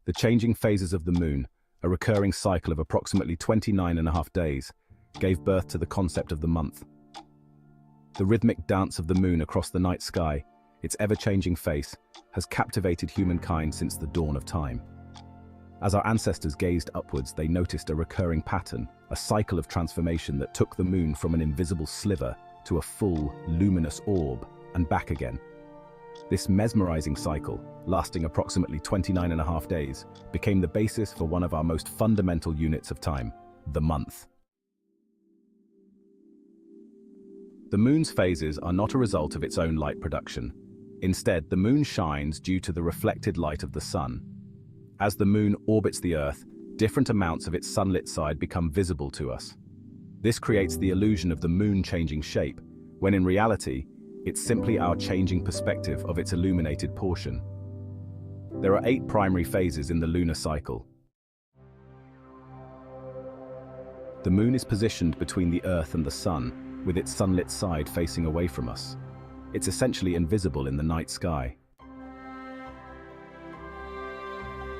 The changing phases of the moon, a recurring cycle of approximately 29.5 days, gave birth to the concept of the month. The rhythmic dance of the moon across the night sky, its ever-changing face, has captivated humankind since the dawn of time. As our ancestors gazed upwards, they noticed a recurring pattern, a cycle of transformation that took the moon from an invisible sliver to a full, luminous orb, and back again. This mesmerizing cycle, lasting approximately 29.5 days, became the basis for one of our most fundamental units of time, the month. The moon's phases are not a result of its own light production. Instead, the moon shines due to the reflected light of the sun. As the moon orbits the Earth, different amounts of its sunlit side become visible to us. This creates the illusion of the moon changing shape, when in reality, it's simply our changing perspective of its illuminated portion. There are 8 primary phases in the lunar cycle. The moon is positioned between the Earth and the sun, with its sunlit side facing away from us. It's essentially invisible in the night sky.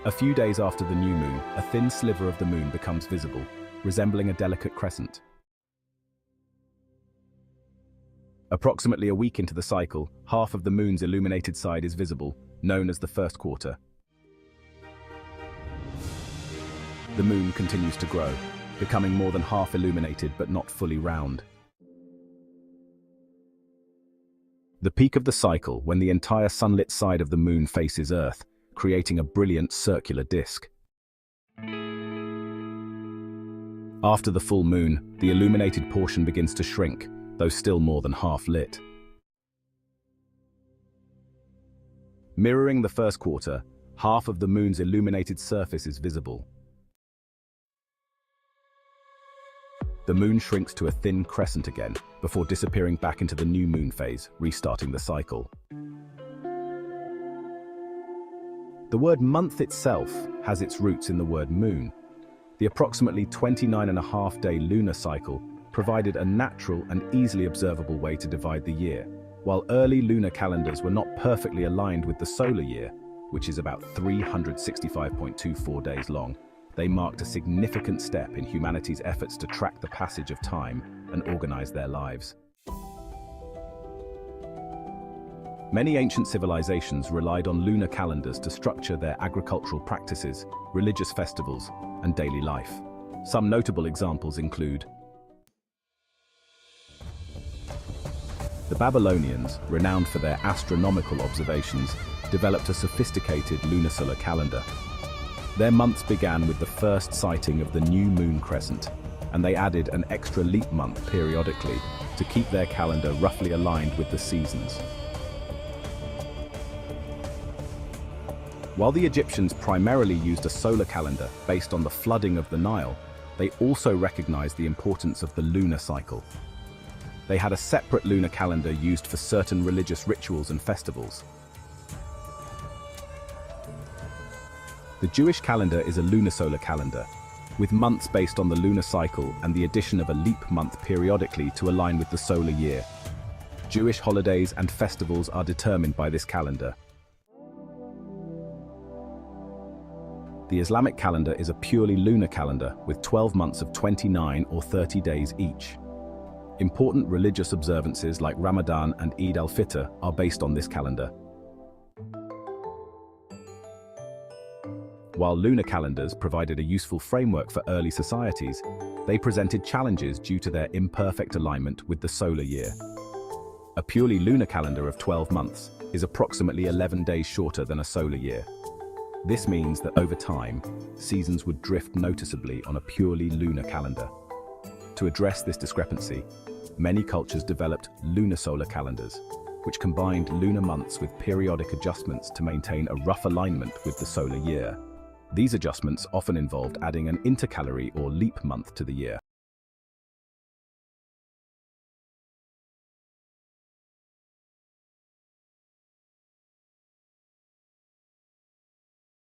A few days after the new moon, a thin sliver of the moon becomes visible, resembling a delicate crescent. Approximately a week into the cycle, half of the moon's illuminated side is visible, known as the first quarter. The moon continues to grow, becoming more than half illuminated but not fully round. The peak of the cycle, when the entire sunlit side of the moon faces Earth, creating a brilliant circular disk. After the full moon, the illuminated portion begins to shrink, though still more than half lit. Mirroring the first quarter, half of the moon's illuminated surface is visible. The moon shrinks to a thin crescent again, before disappearing back into the new moon phase, restarting the cycle. The word month itself has its roots in the word moon. The approximately 29.5-day lunar cycle provided a natural and easily observable way to divide the year. While early lunar calendars were not perfectly aligned with the solar year, which is about 365.24 days long, they marked a significant step in humanity's efforts to track the passage of time and organize their lives. Many ancient civilizations relied on lunar calendars to structure their agricultural practices, religious festivals, and daily life. Some notable examples include the Babylonians, renowned for their astronomical observations, developed a sophisticated lunisolar calendar. Their months began with the first sighting of the new moon crescent, and they added an extra leap month periodically to keep their calendar roughly aligned with the seasons. While the Egyptians primarily used a solar calendar based on the flooding of the Nile, they also recognized the importance of the lunar cycle. They had a separate lunar calendar used for certain religious rituals and festivals. The Jewish calendar is a lunisolar calendar, with months based on the lunar cycle and the addition of a leap month periodically to align with the solar year. Jewish holidays and festivals are determined by this calendar. The Islamic calendar is a purely lunar calendar with 12 months of 29 or 30 days each. Important religious observances like Ramadan and Eid al-Fitr are based on this calendar. While lunar calendars provided a useful framework for early societies, they presented challenges due to their imperfect alignment with the solar year. A purely lunar calendar of 12 months is approximately 11 days shorter than a solar year. This means that over time, seasons would drift noticeably on a purely lunar calendar. To address this discrepancy, many cultures developed lunisolar calendars, which combined lunar months with periodic adjustments to maintain a rough alignment with the solar year. These adjustments often involved adding an intercalary or leap month to the year.